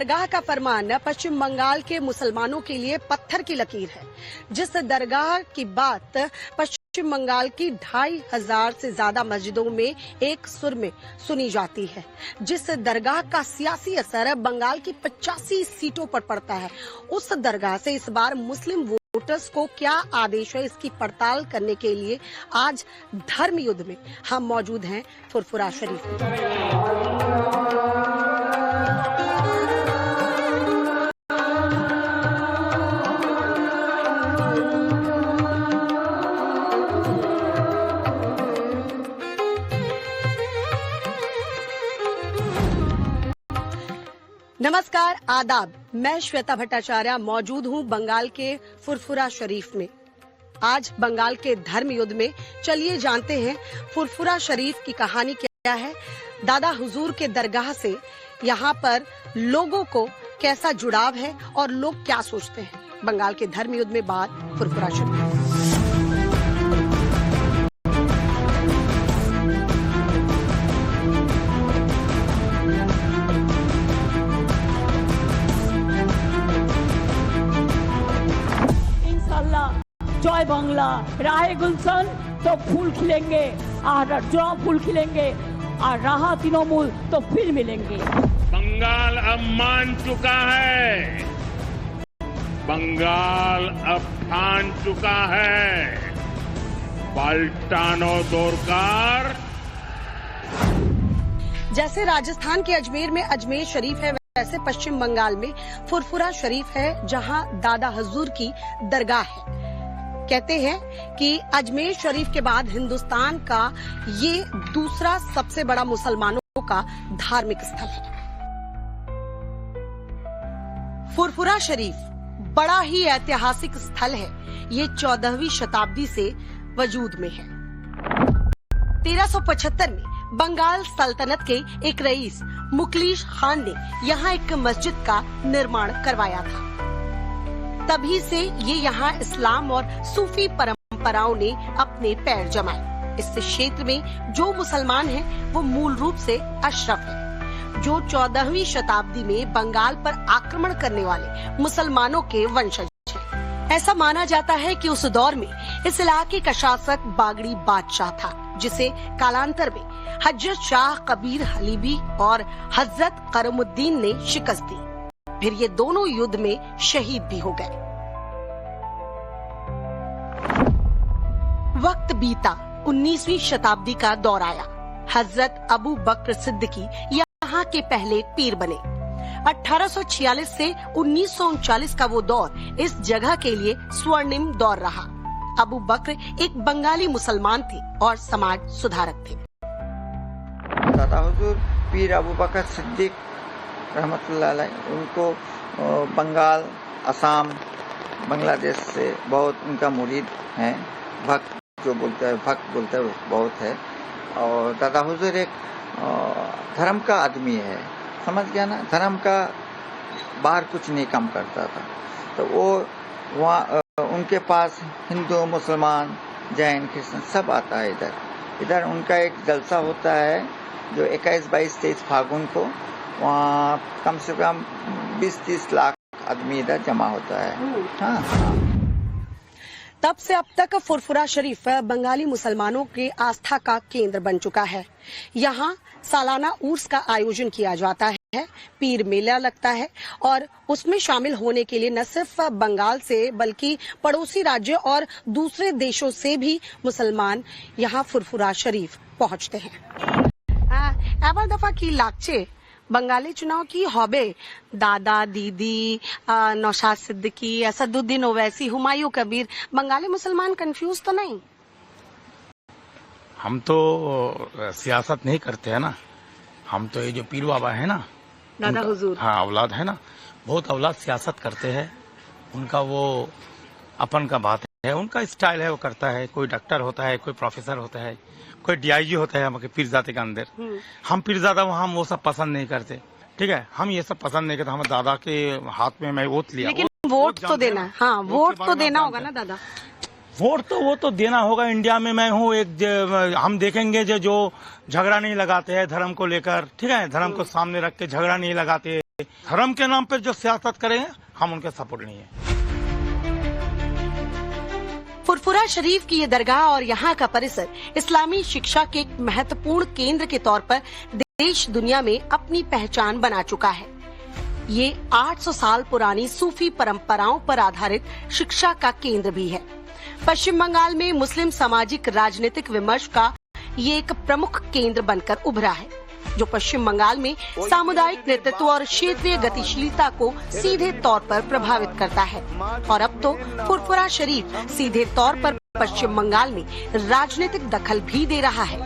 दरगाह का फरमान पश्चिम बंगाल के मुसलमानों के लिए पत्थर की लकीर है। जिस दरगाह की बात पश्चिम बंगाल की 2500 से ज्यादा मस्जिदों में एक सुर में सुनी जाती है, जिस दरगाह का सियासी असर बंगाल की 85 सीटों पर पड़ता है, उस दरगाह से इस बार मुस्लिम वोटर्स को क्या आदेश है, इसकी पड़ताल करने के लिए आज धर्म युद्ध में हम मौजूद हैं फुरफुरा शरीफ में। नमस्कार, आदाब। मैं श्वेता भट्टाचार्य मौजूद हूं बंगाल के फुरफुरा शरीफ में। आज बंगाल के धर्म युद्ध में चलिए जानते हैं फुरफुरा शरीफ की कहानी क्या है, दादा हुजूर के दरगाह से यहाँ पर लोगों को कैसा जुड़ाव है और लोग क्या सोचते हैं। बंगाल के धर्म युद्ध में बात फुरफुरा शरीफ। जय बांग्ला, राहे गुलशन तो फूल खिलेंगे और जो फूल खिलेंगे और राह तृणमूल तो फिर मिलेंगे। बंगाल अब मान चुका है, बंगाल अब ठान चुका है, पलटानो दरकार। जैसे राजस्थान के अजमेर में अजमेर शरीफ है, वैसे पश्चिम बंगाल में फुरफुरा शरीफ है, जहां दादा हुजूर की दरगाह है। कहते हैं कि अजमेर शरीफ के बाद हिंदुस्तान का ये दूसरा सबसे बड़ा मुसलमानों का धार्मिक स्थल है। फुरफुरा शरीफ बड़ा ही ऐतिहासिक स्थल है। ये 14वीं शताब्दी से वजूद में है। 1375 में बंगाल सल्तनत के एक रईस मुखलिस खान ने यहाँ एक मस्जिद का निर्माण करवाया था। तभी से ये यहाँ इस्लाम और सूफी परंपराओं ने अपने पैर जमाए। इस क्षेत्र में जो मुसलमान हैं, वो मूल रूप से अशरफ है, जो 14वीं शताब्दी में बंगाल पर आक्रमण करने वाले मुसलमानों के वंशज हैं। ऐसा माना जाता है कि उस दौर में इस इलाके का शासक बागड़ी बादशाह था, जिसे कालांतर में हजरत शाह कबीर हलीबी और हजरत करमुद्दीन ने शिकस्त दी। फिर ये दोनों युद्ध में शहीद भी हो गए। वक्त बीता, 19वीं शताब्दी का दौर आया। हजरत अबू बकर सिद्दीकी यहाँ के पहले पीर बने। 1846 से 1939 का वो दौर इस जगह के लिए स्वर्णिम दौर रहा। अबू बकर एक बंगाली मुसलमान थे और समाज सुधारक थे। दादा हुजूर पीर अबू बकर सिद्दीक रहमतुल्लाह अलैह, उनको बंगाल, असम, बांग्लादेश से बहुत उनका मुरीद है। भक्त जो बोलता है, भक्त बोलता है, बहुत है। और दादा हुजूर एक धर्म का आदमी है, समझ गया ना। धर्म का बाहर कुछ नहीं काम करता था। तो वो वहाँ उनके पास हिंदू, मुसलमान, जैन, क्रिश्चियन सब आता है। इधर उनका एक जलसा होता है जो 21, 22, 23 फागुन को वहाँ कम से कम 20-30 लाख आदमी इधर जमा होता है। हाँ। तब से अब तक फुरफुरा शरीफ बंगाली मुसलमानों के आस्था का केंद्र बन चुका है। यहाँ सालाना उर्स का आयोजन किया जाता है, पीर मेला लगता है और उसमें शामिल होने के लिए न सिर्फ बंगाल से बल्कि पड़ोसी राज्य और दूसरे देशों से भी मुसलमान यहाँ फुरफुरा शरीफ पहुँचते हैं। एबार दफा की लागचे बंगाली चुनाव की हॉबे दादा दीदी नौशाद सिद्दीकी, असदुद्दीन ओवैसी, हुमायूं कबीर, बंगाली मुसलमान कंफ्यूज तो नहीं? हम तो सियासत नहीं करते हैं ना। हम तो ये जो पीर बाबा है ना, दादा हुजूर, हाँ औलाद है ना, बहुत औलाद सियासत करते हैं। उनका वो अपन का बात है, उनका स्टाइल है, वो करता है। कोई डॉक्टर होता है, कोई प्रोफेसर होता है, कोई डीआईजी होता है हमारे पीरजादे के अंदर। हम पीरजादा हम वो सब पसंद नहीं करते, ठीक है। हम ये सब पसंद नहीं करते। हम दादा के हाथ में मैं वोट लिया, लेकिन वोट तो देना, हाँ वोट तो देना होगा ना दादा। वोट तो वो तो देना होगा। इंडिया में मैं हूँ एक, हम देखेंगे जो झगड़ा नहीं लगाते हैं धर्म को लेकर, ठीक है, धर्म को सामने रख के झगड़ा नहीं लगाते, धर्म के नाम पर जो सियासत करेंगे हम उनके सपोर्ट नहीं है। फुरफुरा शरीफ की ये दरगाह और यहाँ का परिसर इस्लामी शिक्षा के एक महत्वपूर्ण केंद्र के तौर पर देश दुनिया में अपनी पहचान बना चुका है। ये 800 साल पुरानी सूफी परंपराओं पर आधारित शिक्षा का केंद्र भी है। पश्चिम बंगाल में मुस्लिम सामाजिक राजनीतिक विमर्श का ये एक प्रमुख केंद्र बनकर उभरा है, जो पश्चिम बंगाल में सामुदायिक नेतृत्व और क्षेत्रीय गतिशीलता को सीधे तौर पर प्रभावित करता है। और अब तो फुरफुरा शरीफ सीधे तौर पर पश्चिम बंगाल में राजनीतिक दखल भी दे रहा है।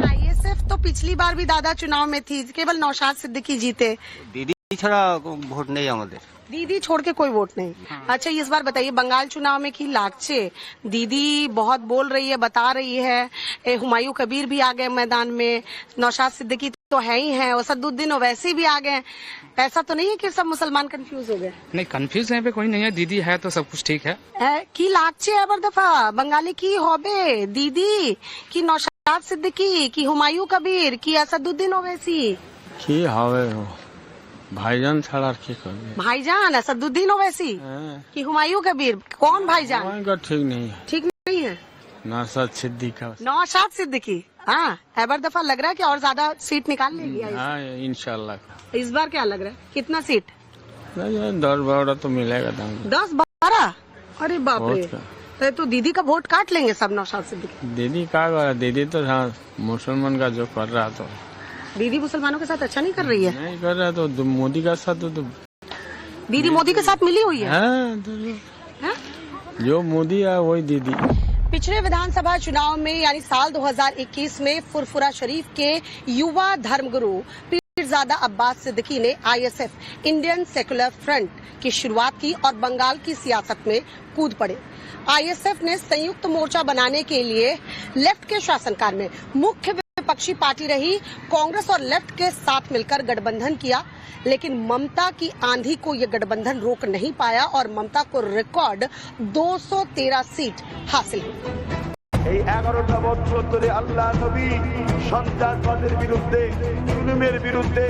आईएसएफ तो पिछली बार भी दादा चुनाव में थी, केवल नौशाद सिद्दीकी जीते। दीदी छड़ा वोट नहीं हमारे, दीदी छोड़ के कोई वोट नहीं। अच्छा, इस बार बताइए बंगाल चुनाव में की लागचे दीदी बहुत बोल रही है, बता रही है। हुमायूं कबीर भी आ गए मैदान में, नौशाद सिद्दीकी तो है ही है, असदुद्दीन ओवैसी भी आ गए। ऐसा तो नहीं है कि सब मुसलमान कंफ्यूज हो गए? नहीं, कंफ्यूज यहाँ पे कोई नहीं है, दीदी है तो सब कुछ ठीक है। की लागचे एबर दफा बंगाली की होबे दीदी की नौशाद सिद्दीकी की हुमायूं कबीर की असदुद्दीन ओवैसी की हवे भाईजान छाड़ा की करबे? भाईजान असदुद्दीन ओवैसी कि हुमायूं कबीर? कौन भाईजान? ठीक नहीं है, ठीक नहीं है। नौशाद सिद्दीकी। नौशाद सिद्दीकी, हाँ, एबर दफा लग रहा है कि और ज्यादा सीट निकाल लेगी। हाँ, इंशाल्लाह। इस बार क्या लग रहा है, कितना सीट? 10-12 तो मिलेगा। 10-12? अरे बाप रे, तो दीदी का वोट काट लेंगे सब नौशाद सिद्दीकी। दीदी का दीदी तो हाँ मुसलमान का जो कर रहा, तो दीदी मुसलमानों के साथ अच्छा नहीं कर रही है। नहीं कर रहा तो मोदी का साथ तो दीदी मोदी के साथ मिली हुई है। हाँ, जो मोदी है वही दीदी। पिछले विधानसभा चुनाव में यानी साल 2021 में फुरफुरा शरीफ के युवा धर्मगुरु पीरजादा अब्बास सिद्दीकी ने आईएसएफ इंडियन सेकुलर फ्रंट की शुरुआत की और बंगाल की सियासत में कूद पड़े। आईएसएफ ने संयुक्त मोर्चा बनाने के लिए लेफ्ट के शासनकाल में मुख्य विपक्षी पार्टी रही कांग्रेस और लेफ्ट के साथ मिलकर गठबंधन किया, लेकिन ममता की आंधी को यह गठबंधन रोक नहीं पाया और ममता को रिकॉर्ड 213 सीट हासिल हुई। 11টা বছর ধরে আল্লাহ নবী সন্ত্রাসবাদের বিরুদ্ধে জুলুমের বিরুদ্ধে।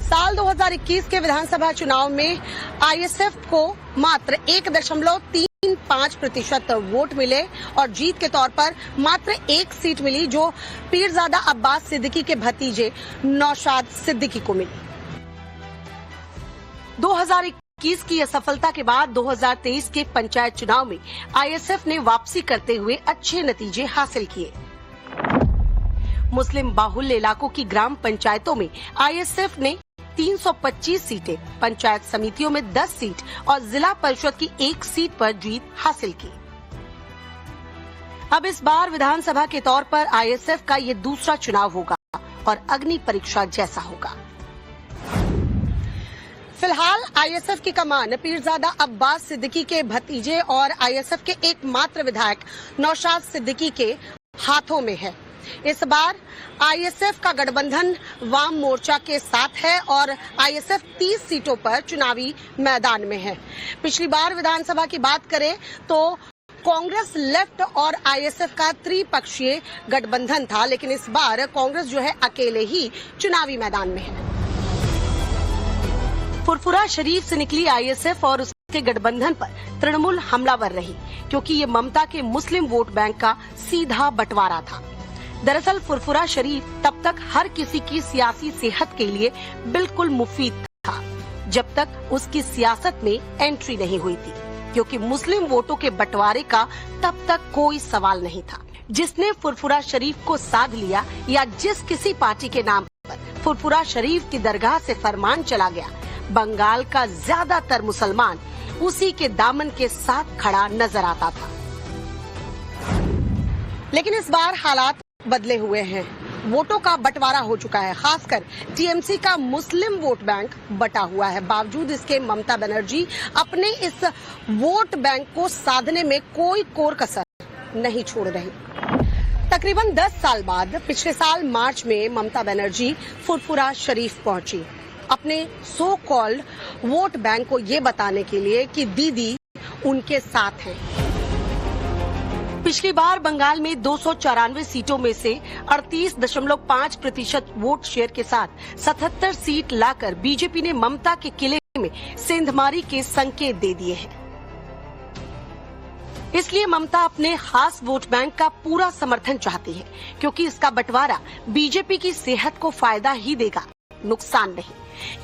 साल 2021 के विधानसभा चुनाव में आईएसएफ को मात्र 1.35% वोट मिले और जीत के तौर पर मात्र 1 सीट मिली, जो पीरजादा अब्बास सिद्दीकी के भतीजे नौशाद सिद्दीकी को मिली। 2021 की असफलता के बाद 2023 के पंचायत चुनाव में आईएसएफ ने वापसी करते हुए अच्छे नतीजे हासिल किए। मुस्लिम बाहुल्य इलाकों की ग्राम पंचायतों में आईएसएफ ने 325 सीटें, पंचायत समितियों में 10 सीट और जिला परिषद की 1 सीट पर जीत हासिल की। अब इस बार विधानसभा के तौर पर आईएसएफ का ये दूसरा चुनाव होगा और अग्नि परीक्षा जैसा होगा। फिलहाल आईएसएफ की कमान पीरजादा अब्बास सिद्दीकी के भतीजे और आईएसएफ के एकमात्र विधायक नौशाद सिद्दीकी के हाथों में है। इस बार आईएसएफ का गठबंधन वाम मोर्चा के साथ है और आईएसएफ 30 सीटों पर चुनावी मैदान में है। पिछली बार विधानसभा की बात करें तो कांग्रेस, लेफ्ट और आईएसएफ का त्रिपक्षीय गठबंधन था, लेकिन इस बार कांग्रेस जो है अकेले ही चुनावी मैदान में है। फुरफुरा शरीफ से निकली आईएसएफ और उसके गठबंधन पर तृणमूल हमलावर रही, क्योंकि ये ममता के मुस्लिम वोट बैंक का सीधा बंटवारा था। दरअसल फुरफुरा शरीफ तब तक हर किसी की सियासी सेहत के लिए बिल्कुल मुफीद था, जब तक उसकी सियासत में एंट्री नहीं हुई थी, क्योंकि मुस्लिम वोटों के बंटवारे का तब तक कोई सवाल नहीं था। जिसने फुरफुरा शरीफ को साध लिया या जिस किसी पार्टी के नाम पर फुरफुरा शरीफ की दरगाह से फरमान चला गया, बंगाल का ज्यादातर मुसलमान उसी के दामन के साथ खड़ा नजर आता था। लेकिन इस बार हालात बदले हुए हैं, वोटों का बंटवारा हो चुका है। खासकर टीएमसी का मुस्लिम वोट बैंक बटा हुआ है। बावजूद इसके ममता बनर्जी अपने इस वोट बैंक को साधने में कोई कोर कसर नहीं छोड़ रही। तकरीबन 10 साल बाद पिछले साल मार्च में ममता बनर्जी फुरफुरा शरीफ पहुंची, अपने सो कॉल्ड वोट बैंक को ये बताने के लिए कि दीदी उनके साथ है। पिछली बार बंगाल में 294 सीटों में से 38.5% वोट शेयर के साथ 77 सीट लाकर बीजेपी ने ममता के किले में सेंधमारी के संकेत दे दिए हैं। इसलिए ममता अपने खास वोट बैंक का पूरा समर्थन चाहती है, क्योंकि इसका बंटवारा बीजेपी की सेहत को फायदा ही देगा, नुकसान नहीं।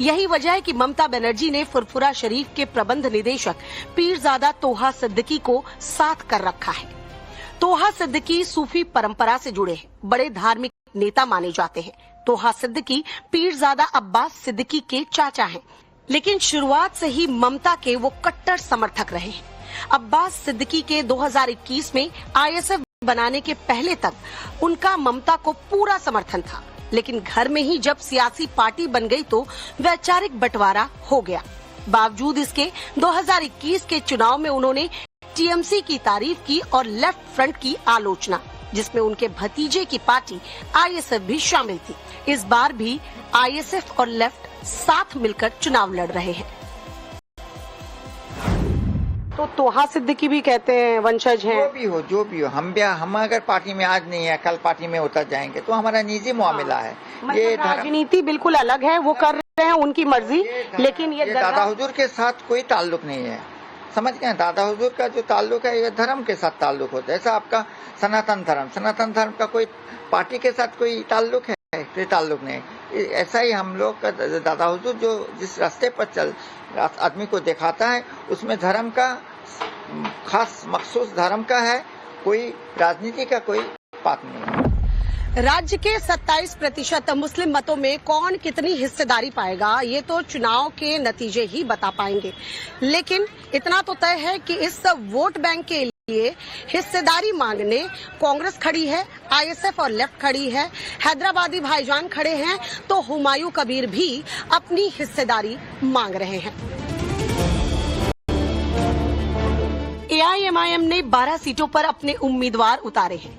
यही वजह है कि ममता बनर्जी ने फुरफुरा शरीफ के प्रबंध निदेशक पीरजादा तोहा सिद्दीकी को साथ कर रखा है। तोहा सिद्दीकी सूफी परंपरा से जुड़े हैं, बड़े धार्मिक नेता माने जाते हैं। तोहा सिद्दीकी पीरजादा अब्बास सिद्दीकी के चाचा हैं, लेकिन शुरुआत से ही ममता के वो कट्टर समर्थक रहे हैं। अब्बास सिद्दीकी के 2021 में आईएसएफ बनाने के पहले तक उनका ममता को पूरा समर्थन था, लेकिन घर में ही जब सियासी पार्टी बन गई तो वैचारिक बंटवारा हो गया। बावजूद इसके 2021 के चुनाव में उन्होंने टीएमसी की तारीफ की और लेफ्ट फ्रंट की आलोचना, जिसमें उनके भतीजे की पार्टी आईएसएफ भी शामिल थी। इस बार भी आईएसएफ और लेफ्ट साथ मिलकर चुनाव लड़ रहे हैं। तो तोहा सिद्दीकी भी कहते हैं वंशज हैं। जो भी हो हम अगर पार्टी में आज नहीं है, कल पार्टी में उतर जाएंगे तो हमारा निजी मामला है। ये राजनीति बिल्कुल अलग है, वो कर रहे हैं उनकी मर्जी, लेकिन ये दादा हुजूर के साथ कोई ताल्लुक नहीं है, समझ गए। दादा हुजूर का जो ताल्लुक है ये धर्म के साथ ताल्लुक होता है। ऐसा आपका सनातन धर्म का कोई पार्टी के साथ कोई ताल्लुक है, कोई ताल्लुक नहीं। ऐसा ही हम लोग का दादा हुजूर जो जिस रास्ते पर चल आदमी को दिखाता है उसमें धर्म का खास मखसूस धर्म का है, कोई राजनीति का कोई बात नहीं है। राज्य के 27% मुस्लिम मतों में कौन कितनी हिस्सेदारी पाएगा ये तो चुनाव के नतीजे ही बता पाएंगे, लेकिन इतना तो तय है कि इस वोट बैंक के लिए हिस्सेदारी मांगने कांग्रेस खड़ी है, आईएसएफ और लेफ्ट खड़ी है, हैदराबादी भाईजान खड़े हैं, तो हुमायूं कबीर भी अपनी हिस्सेदारी मांग रहे हैं। एआईएमआईएम ने 12 सीटों पर अपने उम्मीदवार उतारे हैं।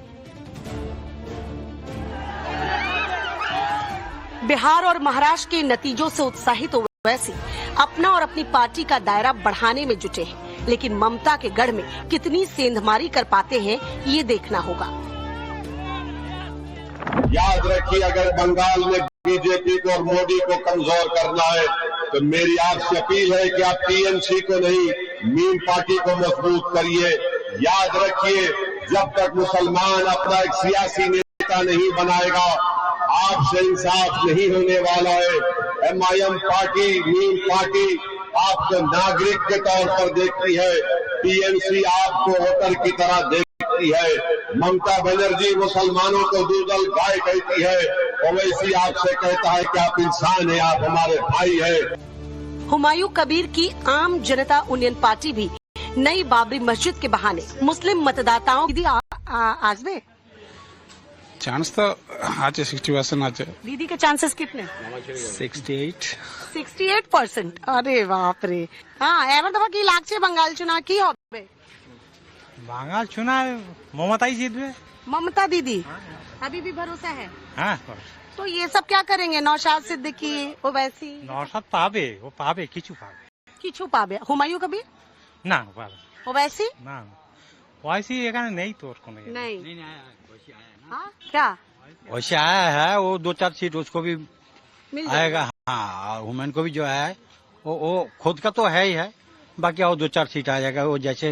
बिहार और महाराष्ट्र के नतीजों से उत्साहित ओवैसी अपना और अपनी पार्टी का दायरा बढ़ाने में जुटे हैं, लेकिन ममता के गढ़ में कितनी सेंधमारी कर पाते हैं ये देखना होगा। याद रखिए, अगर बंगाल में बीजेपी को और मोदी को कमजोर करना है तो मेरी आपसे अपील है कि आप टीएमसी को नहीं, मीम पार्टी को मजबूत करिए। याद रखिए, जब तक मुसलमान अपना एक सियासी नेता नहीं बनाएगा आपसे इंसाफ नहीं होने वाला है। एमआईएम पार्टी, मीम पार्टी आपको नागरिक के तौर पर देखती है, टीएमसी आपको वोटर की तरह देखती है। ममता बनर्जी मुसलमानों को दूधल गाय कहती है, ओवैसी आपसे कहता है कि आप इंसान हैं, आप हमारे भाई हैं। हुमायूं कबीर की आम जनता यूनियन पार्टी भी नई बाबरी मस्जिद के बहाने मुस्लिम मतदाताओं की आज में चांस तो आज 60% आज दीदी के चांसेस कितने? 68%। अरे बाप रे। हाँ, एवर दफा की लागছে बंगाल चुनाव की হবে? बंगाल चुनाव ममता ही जीतবে। ममता दीदी अभी भी भरोसा है? हाँ। तो ये सब क्या करेंगे? नौशाद सिद्दीकी ओवैसी? नौशाद पाবে, ও পাবে, কিছু পাবে। हुमायूं कबीर না পাবে। ओवैसी? না, ওয়াইসি এখানে নেই তো কোনো। नहीं। हाँ, क्या वैसे आया है, वो 2-4 सीट उसको भी मिल आएगा। हाँ, हुमैन को भी जो है वो खुद का तो है ही है, बाकी और 2-4 सीट आ जाएगा। वो जैसे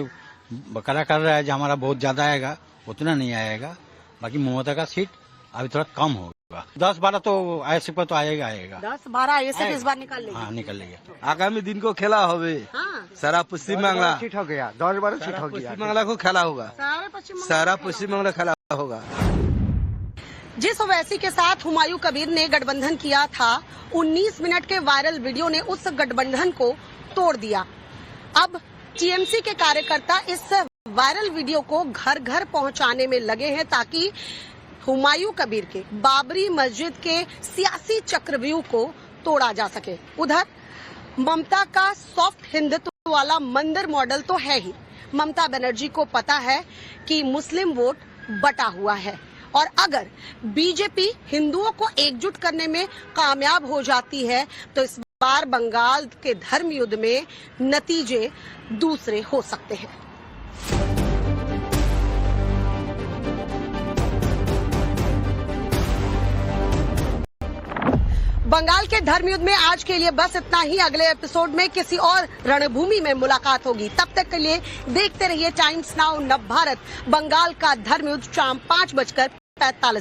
बकरा कर रहा है जो हमारा बहुत ज्यादा आएगा उतना नहीं आएगा, बाकी ममता का सीट अभी थोड़ा कम होगा। 10-12 तो ऐसे पर तो आएगा। 10-12 ऐसे इस बार निकाल लेंगे। हाँ, निकल लेंगे। आगामी दिन को खेला होवे। हाँ। सारा पश्चिम बांग्ला सीट हो गया, 10-12 सीट हो गया। पश्चिम बांग्ला को खेला होगा, सारा पश्चिम बांग्ला खेला होगा। जिस ओवैसी के साथ हुमायूं कबीर ने गठबंधन किया था, 19 मिनट के वायरल वीडियो ने उस गठबंधन को तोड़ दिया। अब टीएमसी के कार्यकर्ता इस वायरल वीडियो को घर घर पहुंचाने में लगे हैं ताकि हुमायूं कबीर के बाबरी मस्जिद के सियासी चक्रव्यूह को तोड़ा जा सके। उधर ममता का सॉफ्ट हिंदुत्व वाला मंदिर मॉडल तो है ही। ममता बनर्जी को पता है कि मुस्लिम वोट बटा हुआ है और अगर बीजेपी हिंदुओं को एकजुट करने में कामयाब हो जाती है तो इस बार बंगाल के धर्म युद्ध में नतीजे दूसरे हो सकते हैं। बंगाल के धर्मयुद्ध में आज के लिए बस इतना ही। अगले एपिसोड में किसी और रणभूमि में मुलाकात होगी। तब तक के लिए देखते रहिए टाइम्स नाउ नव भारत। बंगाल का धर्मयुद्ध शाम 5:45 में।